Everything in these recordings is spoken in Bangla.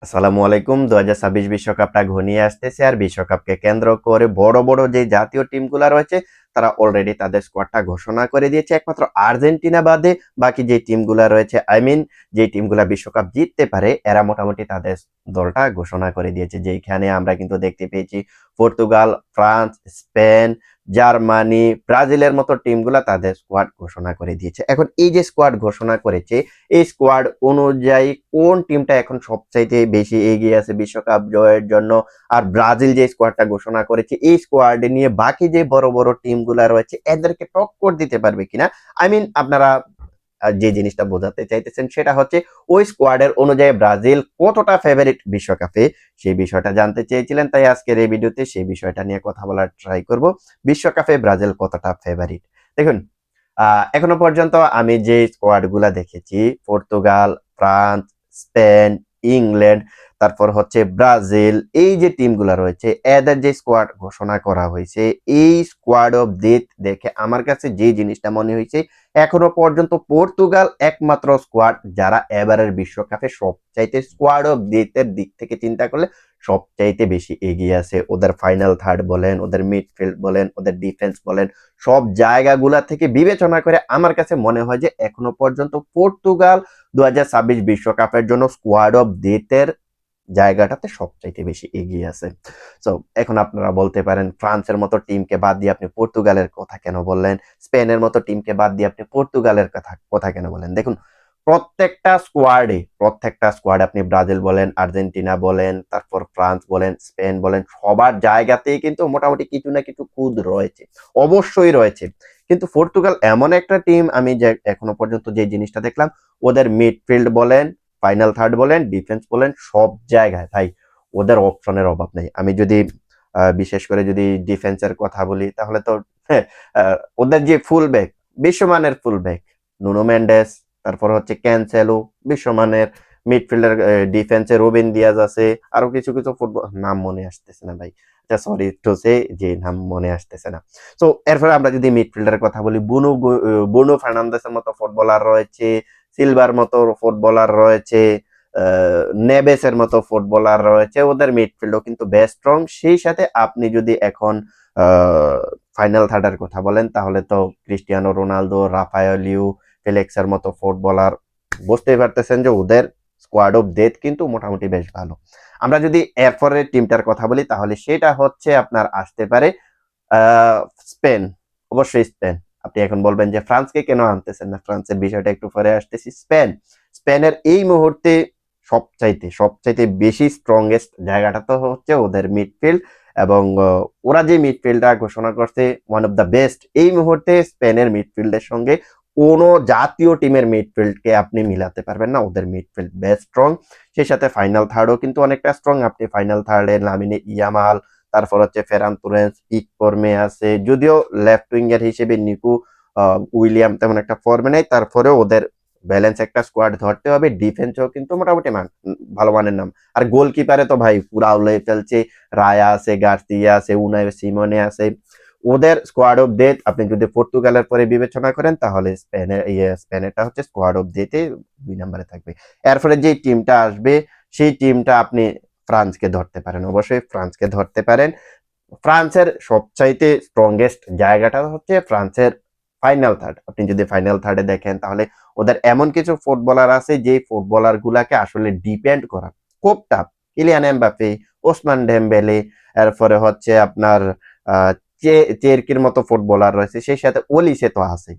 আসসালামু আলাইকুম। ২০২৬ বিশ্বকাপটা ঘনিয়ে আসতেছে আর বিশ্বকাপকে কেন্দ্র করে বড়, বড় যে জাতীয় টিমগুলা রয়েছে তারা অলরেডি তাদের স্কোয়াডটা ঘোষণা করে দিয়েছে। একমাত্র আর্জেন্টিনা বাদে বাকি যে টিমগুলা রয়েছে যে টিমগুলা বিশ্বকাপ জিততে পারে এরা মোটামুটি তাদের দলটা ঘোষণা করে দিয়েছে। যেইখানে আমরা কিন্তু দেখতে পেয়েছি পর্তুগাল, ফ্রান্স, স্পেন, জার্মানি, ব্রাজিলের মতো টিমগুলা তাদের স্কোয়াড ঘোষণা করে দিয়েছে। এখন এই যে স্কোয়াড ঘোষণা করেছে এই স্কোয়াড অনুযায়ী কোন টিমটা এখন সবচাইতে বেশি এগিয়ে আছে বিশ্বকাপ জয়ের জন্য? আর ব্রাজিল যে স্কোয়াডটা ঘোষণা করেছে এই স্কোয়াড নিয়ে বাকি যে বড় বড় টিমগুলা রয়েছে এদেরকে টক্কর দিতে পারবে কিনা? আপনারা যে জিনিসটা বোঝাতে চাইতেছেন সেটা হচ্ছে ওই স্কোয়াডের অনুযায়ী ব্রাজিল কতটা ফেভারিট বিশ্বকাপে সেই বিষয়টা জানতে চেয়েছিলেন, তাই আজকের এই ভিডিওতে সেই বিষয়টা নিয়ে কথা বলার ট্রাই করব। বিশ্বকাপে ব্রাজিল কতটা ফেভারিট? দেখুন, এখনো পর্যন্ত আমি যে স্কোয়াড গুলা দেখেছি পর্তুগাল, ফ্রান্স, স্পেন, ইংল্যান্ড, তারপর হচ্ছে ব্রাজিল, এই যে টিমগুলা রয়েছে এদের যে স্কোয়াড ঘোষণা করা হয়েছে এই স্কোয়াড অফ ডেথ দেখে আমার কাছে যে জিনিসটা মনে হয়েছে এখনো পর্যন্ত পর্তুগাল একমাত্র স্কোয়াড যারা এবারের বিশ্বকাপে সবচাইতে স্কোয়াড অফ ডেথের দিক থেকে চিন্তা করলে সবচাইতে বেশি এগিয়ে আছে। ওদের ফাইনাল থার্ড বলেন, ওদের মিডফিল্ড বলেন, ওদের ডিফেন্স বলেন, সব জায়গাগুলা থেকে বিবেচনা করে আমার কাছে মনে হয় যে এখনো পর্যন্ত পর্তুগাল ২০২৬ বিশ্বকাপের জন্য স্কোয়াড অফ ডেথের জায়গাটাতে সবচাইতে বেশি এগিয়ে আছে। সো এখন আপনারা বলতে পারেন ফ্রান্সের মতো টিমকে বাদ দিয়ে আপনি পর্তুগালের কথা কেন বললেন? স্পেনের মতো টিমকে বাদ দিয়ে আপনি পর্তুগালের কথা কেন বলেন? দেখুন, প্রত্যেকটা স্কোয়াডে আপনি ব্রাজিল বলেন, আর্জেন্টিনা বলেন, তারপর ফ্রান্স বলেন, স্পেন বলেন, সবার জায়গাতেই কিন্তু মোটামুটি কিছু না কিছু খুঁত রয়েছে, অবশ্যই রয়েছে। কিন্তু পর্তুগাল এমন একটা টিম, আমি যে এখনো পর্যন্ত যে জিনিসটা দেখলাম, ওদের মিডফিল্ড বলেন, ফাইনাল থার্ড বলেন, ডিফেন্স বলেন, সব জায়গায় ভাই ওদের অপশনের অভাব নেই। আমি যদি বিশেষ করে যদি ডিফেন্সের কথা বলি তাহলে তো হ্যাঁ, ওদের যে ফুল ব্যাক, বিশ্বমানের ফুল ব্যাক, নুনো মেন্ডেস, তারপর হচ্ছে ক্যানসেলো, বিশ্বমানের মিডফিল্ডার, ডিফেন্সে রুবেন দিয়াজ আছে, আরো কিছু কিছু ফুটবল নাম মনে আসতেছে না ভাই। আচ্ছা, সরি টু সে, যে নাম মনে আসতেছে না। সো এরপরে আমরা যদি মিডফিল্ডারের কথা বলি, বুনো ফার্নান্দেসের মতো ফুটবলার রয়েছে, সিলভার মতো ফুটবলার রয়েছে, নেবেসের মতো ফুটবলার রয়েছে, ওদের মিডফিল্ডও কিন্তু বেশ স্ট্রং। সেই সাথে আপনি যদি এখন ফাইনাল থার্ডের কথা বলেন তাহলে তো ক্রিস্টিয়ানো রোনালদো, রাফায়েলিও, ফেলিক্সের মতো ফুটবলার, বুঝতেই পারতেছেন যে ওদের স্কোয়াড অফ ডেথ কিন্তু মোটামুটি বেশ ভালো। আমরা যদি এরপরের টিমটার কথা বলি তাহলে সেটা হচ্ছে আপনার আসতে পারে আহ স্পেন, অবশ্যই স্পেন। আপনি এখন বলবেন যে ফ্রান্সকে কেন আনতেছেন না, ফ্রান্সের বিষয়টা একটু পরে আসতেছি। স্পেনের এই মুহূর্তে সবচাইতে সবচাইতে বেশি স্ট্রংগেস্ট জায়গাটা তো হচ্ছে ওদের মিডফিল্ড, এবং ওরা যে মিডফিল্ডটা ঘোষণা করছে ওয়ান অফ দ্য বেস্ট, এই মুহূর্তে স্পেনের মিডফিল্ডের সঙ্গে কোনো জাতীয় টিমের মিডফিল্ডকে আপনি মিলাতে পারবেন না। ওদের মিডফিল্ড বেস্ট স্ট্রং। সেই সাথে ফাইনাল থার্ডও কিন্তু অনেকটা স্ট্রং। আপনি ফাইনাল থার্ডে লামিনে ইয়ামাল, তারপর হচ্ছে ফেরান তুরেন্স, পিক ফর্মে আছে, যদিও লেফট উইঙ্গার হিসেবে নিকু উইলিয়াম তেমন একটা ফর্মে নেই, তারপরেও ওদের ব্যালেন্স একটা স্কোয়াড ধরতে হবে। ডিফেন্সও কিন্তু মোটামুটি ভালো মানের নাম। আর গোলকিপারে তো ভাই পুরা উল্লে ফেলছে, রায়া আছে, গার্সিয়া আছে, উনাই সিমনে আছে। ওদের স্কোয়াড অফ ডেথ আপনি যদি পর্তুগালের পরে বিবেচনা করেন তাহলে স্পেনেরটা হচ্ছে স্কোয়াড অফ ডেথে 2 নম্বরে থাকবে। এরপরে যে টিমটা আসবে সেই টিমটা আপনি ফ্রান্সকে ধরতে পারেন, অবশ্যই ফ্রান্সকে ধরতে পারেন। ফ্রান্সের সবচাইতে স্ট্রংগেস্ট জায়গাটা হচ্ছে ফ্রান্সের ফাইনাল থার্ড। আপনি যদি ফাইনাল থার্ডে দেখেন তাহলে ওদের এমন কিছু ফুটবলার আছে যে ফুটবলার গুলাকে আসলে ডিপেন্ড করা খুব tough. Kylian Mbappe, Osman Dembélé, এরপরে হচ্ছে আপনার আহ চেরকির মতো ফুটবলার রয়েছে, সেই সাথে ওলিসে তো আছে,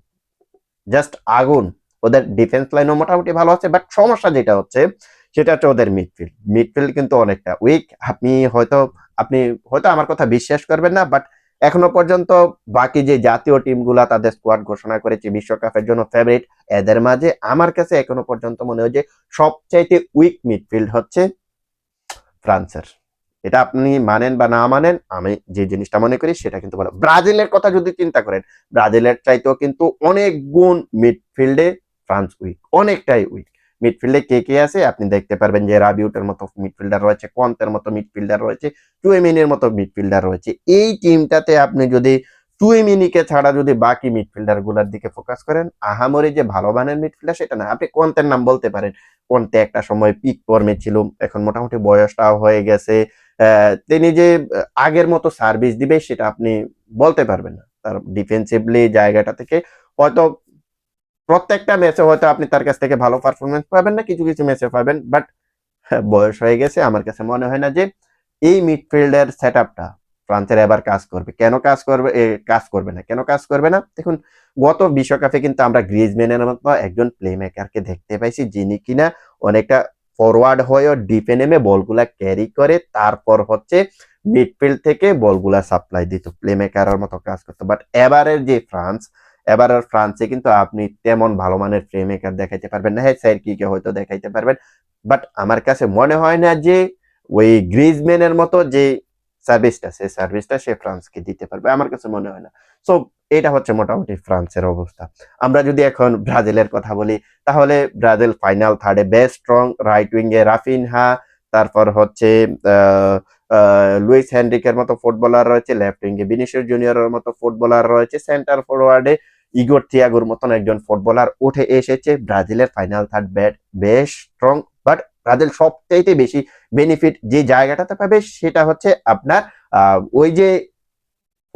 জাস্ট আগুন। ওদের ডিফেন্স লাইনও মোটামুটি ভালো আছে, বাট সমস্যা যেটা হচ্ছে সেটা হচ্ছে ওদের মিডফিল্ড কিন্তু অনেকটা উইক। আপনি হয়তো আমার কথা বিশ্বাস করবেন না, বাট এখনো পর্যন্ত বাকি যে জাতীয় টিমগুলা তাদের স্কোয়াড ঘোষণা করেছে বিশ্বকাপের জন্য ফেভারিট, এদের মাঝে আমার কাছে এখনো পর্যন্ত মনে হয় যে সবচাইতে উইক মিডফিল্ড হচ্ছে ফ্রান্সের। এটা আপনি মানেন বা না মানেন, আমি যে জিনিসটা মনে করি সেটা কিন্তু বলো। ব্রাজিলের কথা যদি চিন্তা করেন, ব্রাজিলের চাইতেও কিন্তু অনেক গুণ মিডফিল্ডে ফ্রান্স উইক, অনেকটাই উইক। মিডফিল্ডে কে কে আছে আপনি দেখতে পারবেন যে রাবিউটের মতো মিডফিল্ডার রয়েছে, কন্তের মতো মিডফিল্ডার রয়েছে, টুয়েমিনের মতো মিডফিল্ডার রয়েছে। এই টিমটাতে আপনি যদি টুয়েমিনিকে ছাড়া যদি বাকি মিডফিল্ডার গুলার দিকে ফোকাস করেন, আহামরি যে ভালো মানের মিডফিল্ডার সেটা না। আপনি কন্তের নাম বলতে পারেন, কোনতে একটা সময় পিক ফর্মে ছিল, এখন মোটামুটি বয়সটাও হয়ে গেছে। তিনি যে আগের মতো সার্ভিস দিবে সেটা আপনি বলতে পারবেন না। তার ডিফেন্সিভলি জায়গাটা থেকে হয়তো প্রত্যেকটা ম্যাচে হয়তো আপনি তার কাছ থেকে ভালো পারফরমেন্স পাবেন না, কিছু কিছু ম্যাচে পাবেন, বাট বয়স হয়ে গেছে, আমার কাছে মনে হয় না যে এই মিডফিল্ডের সেটআপটা ফ্রান্সের এবার কাজ করবে। কেন কাজ করবে? কাজ করবে না, কেন কাজ করবে না? দেখুন, গত বিশ্বকাপে কিন্তু আমরা গ্রিজম্যানের মতো একজন প্লে মেকারকে দেখতে পাইছি, যিনি কিনা অনেকটা ফরওয়ার্ড হয়েও ডিপে নেমে বলগুলা ক্যারি করে, তারপর হচ্ছে মিডফিল্ড থেকে বলগুলা সাপ্লাই দিত, প্লে মেকারের মতো কাজ করতো। বাট এবারের যে ফ্রান্স, এবারের ফ্রান্সে কিন্তু আপনি তেমন ভালো মানের প্লে মেকার দেখাইতে পারবেন না। হ্যাঁ, সাইরকিকে হয়তো দেখাইতে পারবেন, বাট আমার কাছে মনে হয় না যে ওই গ্রিজম্যানের মতো যে সার্ভিসটা, সেই সার্ভিসটা সে ফ্রান্সকে দিতে পারবে, আমার কাছে মনে হয় না। সো এটা হচ্ছে মোটামুটি ফ্রান্সের অবস্থা। আমরা যদি এখন ব্রাজিলের কথা বলি, তাহলে ব্রাজিল ফাইনাল থার্ডে, বেস্ট স্ট্রং রাইট উইং এ রাফিনহা, তারপর হচ্ছে লুইস হেনরিকের মতো ফুটবলার রয়েছে, লেফট উইং এ ভিনিসিয়াস জুনিয়রের মতো ফুটবলার রয়েছে, সেন্টার ফরওয়ার্ডে ইগোর থিয়াগোর মতন একজন ফুটবলার উঠে এসেছে। ব্রাজিলের ফাইনাল থার্ড বেশ স্ট্রং, বাট ব্রাজিল সবচাইতে বেশি বেনিফিট যে জায়গাটাতে পাবে সেটা হচ্ছে আপনার ওই যে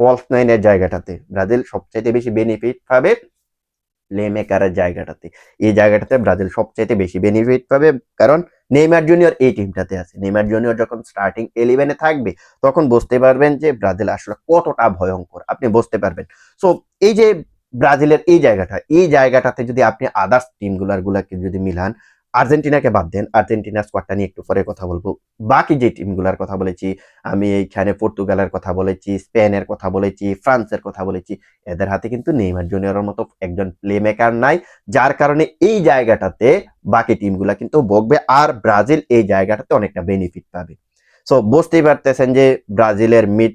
ফলস নাইনের জায়গাটাতে ব্রাজিল সবচাইতে বেশি বেনিফিট পাবে, প্লে মেকারের জায়গাটাতে। এই জায়গাটাতে ব্রাজিল সবচাইতে বেশি বেনিফিট পাবে, কারণ নেইমার জুনিয়র এই টিমটাতে আছে। নেইমার জুনিয়র যখন স্টার্টিং 11-এ থাকবে, তখন বুঝতে পারবেন যে ব্রাজিল আসলে কতটা ভয়ঙ্কর, আপনি বুঝতে পারবেন। সো এই যে ব্রাজিলের এই জায়গাটাতে যদি আপনি আদার্স গুলাকে যদি মিলান, আর্জেন্টিনাকে বাদ দেন, আর্জেন্টিনার স্কোয়াডটা নিয়ে একটু পরে কথা বলবো। বাকি যে টিমগুলার কথা বলেছি, আমি এইখানে পর্তুগালের কথা বলেছি, স্পেনের কথা বলেছি, ফ্রান্সের কথা বলেছি, এদের হাতে কিন্তু নেইমার জুনিয়রের মতো একজন প্লে মেকার নাই, যার কারণে এই জায়গাটাতে বাকি টিমগুলা কিন্তু বকবে, আর ব্রাজিল এই জায়গাটাতে অনেকটা বেনিফিট পাবে। সো বুঝতেই পারতেছেন যে ব্রাজিলের mid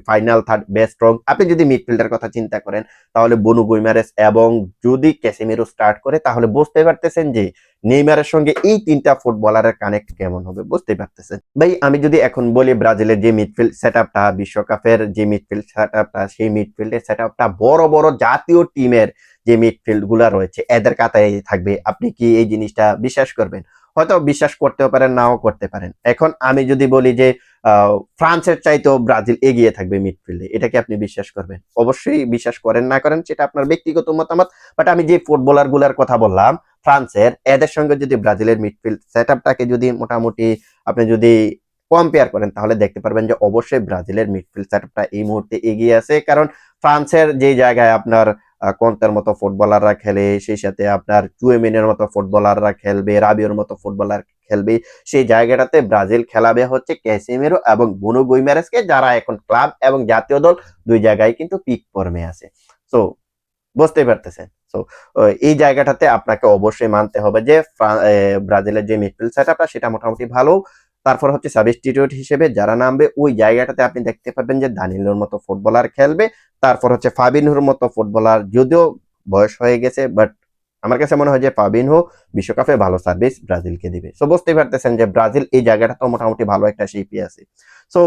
final third best strong. আপনি যদি মিডফিল্ডের কথা চিন্তা করেন, তাহলে বনু গুইমারেস এবং যদি ক্যাসেমিরো স্টার্ট করে, তাহলে বুঝতে পারতেছেন যে নেইমারের সঙ্গে এই তিনটা ফুটবলারের কানেক্ট কেমন হবে, বুঝতে পারতেছেন ভাই। আমি যদি এখন বলি ব্রাজিলের যে মিডফিল্ড সেটআপটা, বিশ্বকাপের যে মিডফিল্ড সেটআপটা, সেই মিডফিল্ডের সেটআপটা বড় বড় জাতীয় টিমের যে মিডফিল্ড গুলা রয়েছে এদের কাতারে থাকবে, আপনি কি এই জিনিসটা বিশ্বাস করবেন? হয়তো বিশ্বাস করতেও পারেন, নাও করতে পারেন। এখন আমি যদি বলি যে ফ্রান্সের চাইতেও ব্রাজিল এগিয়ে থাকবে মিডফিল্ডে, এটা কি আপনি বিশ্বাস করবেন? অবশ্যই বিশ্বাস করেন, না করেন সেটা আপনার ব্যক্তিগত মতামত। বাট আমি যে ফুটবলার গুলার কথা বললাম ফ্রান্সের, এদের সঙ্গে যদি ব্রাজিলের মিডফিল্ড সেটআপটাকে যদি মোটামুটি আপনি যদি কম্পেয়ার করেন, তাহলে দেখতে পারবেন যে অবশ্যই ব্রাজিলের মিডফিল্ড সেটআপটা এই মুহূর্তে এগিয়ে আছে। কারণ ফ্রান্সের যে জায়গায় আপনার কোন্তের মতো ফুটবলাররা খেলে, সেই সাথে আপনার চুয়েমিনের মতো ফুটবলাররা খেলবে, রাবিওর মতো ফুটবলার খেলবে, সেই জায়গাটাতে ব্রাজিল খেলাবে হচ্ছে ক্যাসিমিরো এবং বুনো গুইমারেসকে, যারা এখন ক্লাব এবং জাতীয় দল দুই জায়গায় কিন্তু পিক ফর্মে আছে। সো বুঝতেই পারতেছেন। সো এই জায়গাটাতে আপনাকে অবশ্যই মানতে হবে যে ব্রাজিলের যে মিডফিল্ড সেটআপটা সেটা মোটামুটি ভালো। তারপর হচ্ছে সাবস্টিটিউট হিসেবে যারা নামবে ওই জায়গাটাতে আপনি দেখতে পারবেন যে দানিলোর মতো ফুটবলার খেলবে, তারপর হচ্ছে ফাবিনহোর মতো ফুটবলার, যদিও বয়স হয়ে গেছে, বাট আমার কাছে মনে হয় যে ফাবিনহো বিশ্বকাপে ভালো সার্ভিস ব্রাজিলকে দিবে। সো বুঝতেই পারতেছেন যে ব্রাজিল এই জায়গাটা তো মোটামুটি ভালো একটা শেপে আছে। সো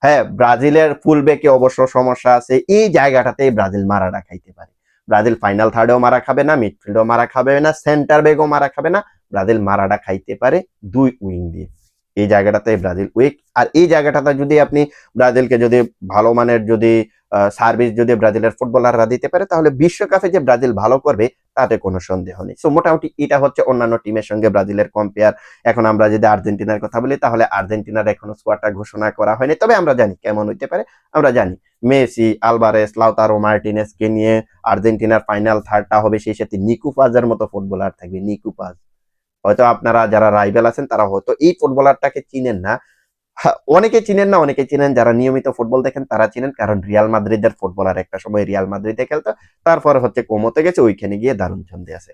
হ্যাঁ, ব্রাজিলের ফুল ব্যাকে অবশ্য সমস্যা আছে, এই জায়গাটাতেই ব্রাজিল মারাটা খাইতে পারে। ব্রাজিল ফাইনাল থার্ডেও মারা খাবে না, মিডফিল্ডেও মারা খাবে না, সেন্টার ব্যাগও মারা খাবে না, ব্রাজিল মারাটা খাইতে পারে দুই উইং দিয়ে। এই জায়গাটাতে ব্রাজিল উইক। আর এই জায়গাটাতে যদি আপনি ব্রাজিলকে যদি ভালো মানের যদি সার্ভিস যদি ব্রাজিলের ফুটবলাররা দিতে পারে, তাহলে বিশ্বকাপে যে ব্রাজিল ভালো করবে তাতে কোনো সন্দেহ নেই। সো মোটামুটি এটা হচ্ছে অন্যান্য টিমের সঙ্গে ব্রাজিলের কম্পেয়ার। এখন আমরা যদি আর্জেন্টিনার কথা বলি, তাহলে আর্জেন্টিনার এখনো স্কোয়াডটা ঘোষণা করা হয়নি, তবে আমরা জানি কেমন হইতে পারে। আমরা জানি মেসি, আলভারেস, লাউতারো মার্টিনেসকে নিয়ে আর্জেন্টিনার ফাইনাল থার্ডটা হবে, সেই সাথে নিকু পাজের মতো ফুটবলার থাকবে। নিকু পাজ, হয়তো আপনারা যারা রাইভেল আছেন তারা হয়তো এই ফুটবলারটাকে চিনেন না। অনেকে চিনেন না, অনেকে চিনেন, যারা নিয়মিত ফুটবল দেখেন তারা চিনেন, কারণ রিয়াল মাদ্রিদের ফুটবলার, একটা সময় রিয়াল মাদ্রিদে খেলতো, তারপর হচ্ছে কোমোতে গেছে, ওইখানে গিয়ে দারুণ ছন্দে আছে।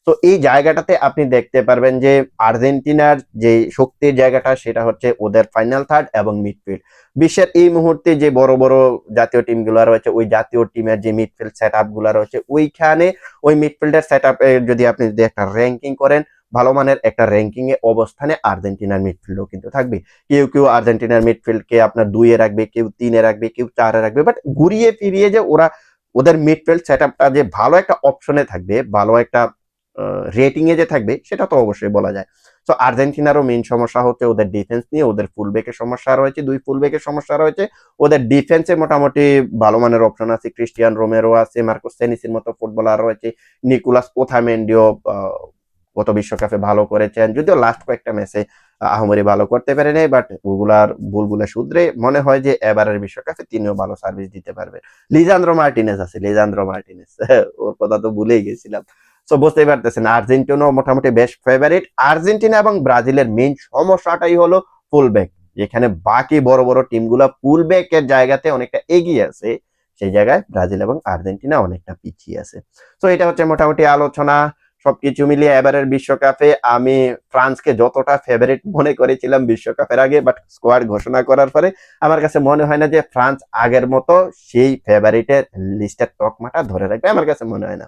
তো এই জায়গাটাতে আপনি দেখতে পারবেন যে আর্জেন্টিনার যে শক্তির জায়গাটা সেটা হচ্ছে ওদের ফাইনাল থার্ড এবং মিডফিল্ড। বিশ্বের এই মুহূর্তে যে বড় বড় জাতীয় টিমগুলো রয়েছে, ওই জাতীয় টিমের যে মিডফিল্ড সেট আপ গুলো রয়েছে, ওইখানে ওই মিডফিল্ডের সেট আপ যদি আপনি যদি একটা র্যাঙ্কিং করেন, ভালো মানের একটা র্যাঙ্কিং এ অবস্থানে আর্জেন্টিনার মিডফিল্ডও কিন্তু থাকবে। কেউ কেউ আর্জেন্টিনার মিডফিল্ডকে আপনার 2-এ রাখবে, কেউ 3-এ রাখবে, কেউ 4-এ রাখবে, বাট ঘুরিয়ে ফিরিয়ে যে ওরা ওদের মিডফিল্ড সেটআপটা যে ভালো একটা অপশনে থাকবে, ভালো একটা রেটিং এ যে থাকবে, সেটা তো অবশ্যই বলা যায়। সো আর্জেন্টিনারও মেইন সমস্যা হচ্ছে ওদের ডিফেন্স নিয়ে, ওদের ফুলব্যাকের সমস্যা রয়েছে, দুই ফুলব্যাকের সমস্যা রয়েছে। ওদের ডিফেন্সে মোটামুটি ভালো মানের অপশন আছে, ক্রিস্টিয়ান রোমেরো আছে, মার্কোস সেনিসের মতো ফুটবলার রয়েছে, নিকোলাস ওথামেন্ডিও গত বিশ্বকাপে ভালো করেছেন, যদিও লাস্ট কয়েকটা ম্যাচে আহামরি ভালো করতে পারে নাই, বাট ওগুলার ভুলগুলা শুধরে মনে হয় যে এবারের বিশ্বকাপে তিনিও ভালো সার্ভিস দিতে পারবে। লিজান্দ্রো মার্টিনেজ আছে, লিজান্দ্রো মার্টিনেজ ওর কথা তো ভুলেই গেছিলাম। সো বুঝতেই পারতেছেন আর্জেন্টিনা মোটামুটি বেস্ট ফেভারিট। আর্জেন্টিনা এবং ব্রাজিলের মেইন সমস্যাটাই হলো ফুলব্যাক, যেখানে বাকি বড় বড় টিমগুলো ফুলব্যাকের জায়গাতে অনেকটা এগিয়ে আছে, সেই জায়গায় ব্রাজিল এবং আর্জেন্টিনা অনেকটা পিছিয়ে আছে। তো এটা হচ্ছে মোটামুটি আলোচনা। সবকিছু মিলিয়ে এবারের বিশ্বকাপে আমি ফ্রান্সকে যতটা ফেভারিট মনে করেছিলাম বিশ্বকাপের আগে, বাট স্কোয়াড ঘোষণা করার পরে আমার কাছে মনে হয় না যে ফ্রান্স আগের মতো সেই ফেভারিটের লিস্টের তকমাটা ধরে রাখবে, আমার কাছে মনে হয় না।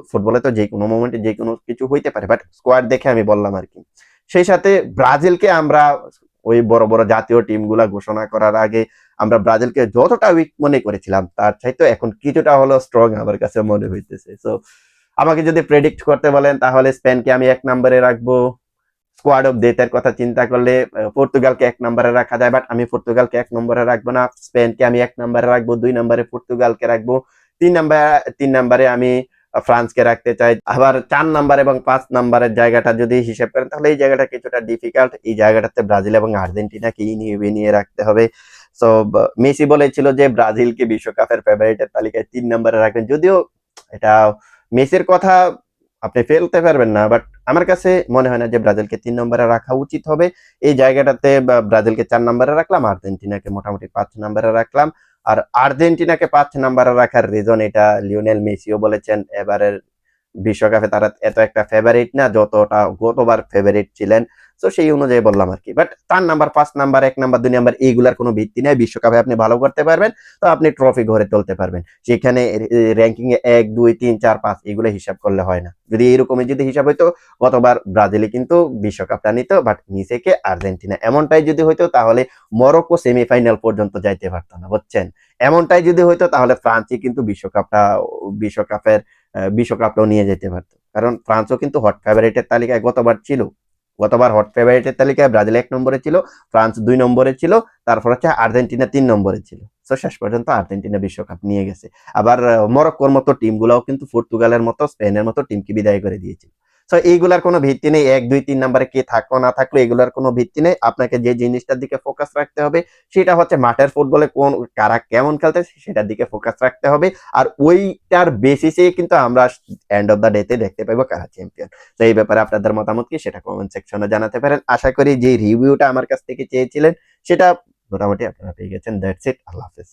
ফুটবলে তো যে কোনো মোমেন্টে যে কোনো কিছু হইতে পারে, বাট স্কোয়াড দেখে আমি বললাম আর কি। সেই সাথে ব্রাজিলকে আমরা ওই বড় বড় জাতীয় টিমগুলা ঘোষণা করার আগে আমরা ব্রাজিলকে যতটা উইক মনে করেছিলাম তার চাইতে এখন কিছুটা হলো স্ট্রং আমার কাছে মনে হইতেছে। সো আমাকে যদি প্রেডিক্ট করতে বলেন তাহলে স্পেনকে আমি 1 নম্বরে রাখবো। স্কোয়াড অফ ডেথের কথা চিন্তা করলে পর্তুগালকে 1 নম্বরে রাখা যায়, বাট আমি পর্তুগালকে 1 নম্বরে রাখবো না। স্পেনকে আমি 1 নম্বরে রাখবো, 2 নম্বরে পর্তুগালকে রাখবো, 3 নম্বরে আমি ফ্রান্সকে রাখতে চাই। আবার 4 নাম্বার এবং 5 নাম্বারের জায়গাটা যদি হিসেব করেন তাহলে এই জায়গাটা কিছুটা ডিফিকাল্ট। এই জায়গাটাতে ব্রাজিল এবং আর্জেন্টিনাকে নিয়ে রাখতে হবে। সো মেসি বলেছিল যে ব্রাজিলকে বিশ্বকাপের ফেভারিটের তালিকায় 3 নম্বরে রাখবেন, যদিও এটা মেসির কথা আপনি ফেলতে পারবেন না, বাট আমার কাছে মনে হয় না যে ব্রাজিলকে 3 নম্বরে রাখা উচিত হবে। এই জায়গাটাতে ব্রাজিলকে 4 নম্বরে রাখলাম, আর্জেন্টিনাকে মোটামুটি 5 নম্বরে রাখলাম। আর আর্জেন্টিনাকে 5 নম্বরে রাখার রিজন এটা লিওনেল মেসিও বলেছেন, এবারের বিশ্বকাপে তারা এত একটা ফেভারিট না যতটা গতবার ফেভারিট ছিলেন। তো সেই অনুযায়ী বললাম আর কি। But 4 number, 5 number, 1 number, 2 number এইগুলার কোনো ভিত্তি নেই। বিশ্বকাপে আপনি ভালো করতে পারবেন তো আপনি ট্রফি ঘরে তুলতে পারবেন। সেখানে র্যাঙ্কিং এ 1 2 3 4 5 এগুলো হিসাব করলে হয় না। যদি এরকমই যদি হিসাব হইতো গতবার ব্রাজিলে কিন্তু বিশ্বকাপটা নিত, বাট নিচে কে আর্জেন্টিনা। এমনটাই যদি হইতো তাহলে মরক্কো সেমিফাইনাল পর্যন্ত যাইতে পারতো না, বুঝছেন? এমনটাই যদি হইতো তাহলে ফ্রান্সই কিন্তু বিশ্বকাপটাও নিয়ে যেতে পারতো, কারণ ফ্রান্সও কিন্তু হট ফেভারিটের তালিকায় গতবার ছিল। গতবার হট ফেভারিটের তালিকায় ব্রাজিল 1 নম্বরে ছিল, ফ্রান্স 2 নম্বরে ছিল, তারপর হচ্ছে আর্জেন্টিনা 3 নম্বরে ছিল। তো শেষ পর্যন্ত আর্জেন্টিনা বিশ্বকাপ নিয়ে গেছে। আবার মরক্কোর মতো টিমগুলোও কিন্তু পর্তুগালের মতো স্পেনের মতো টিমকে বিদায় করে দিয়েছিল। তো এইগুলার কোনো ভিত্তি নেই, 1 2 3 নম্বরে কে থাকলো না থাকলো এগুলার কোনো ভিত্তি নেই। আপনাকে যে জিনিসটার দিকে ফোকাস রাখতে হবে সেটা হচ্ছে মাঠের ফুটবলে কারা কেমন খেলতেছে সেটার দিকে ফোকাস রাখতে হবে। আর ওইটার বেসিসে কিন্তু আমরা এন্ড অফ দ্য ডে তে দেখতে পাবো কারা চ্যাম্পিয়ন। তো এই ব্যাপারে আপনাদের মতামত কি সেটা কমেন্ট সেকশনে জানাতে পারেন। আশা করি যে রিভিউটা আমার কাছ থেকে চেয়েছিলেন সেটা মোটামুটি আপনারা পেয়ে গেছেন। দ্যাটস ইট, আল্লাহ হাফেজ।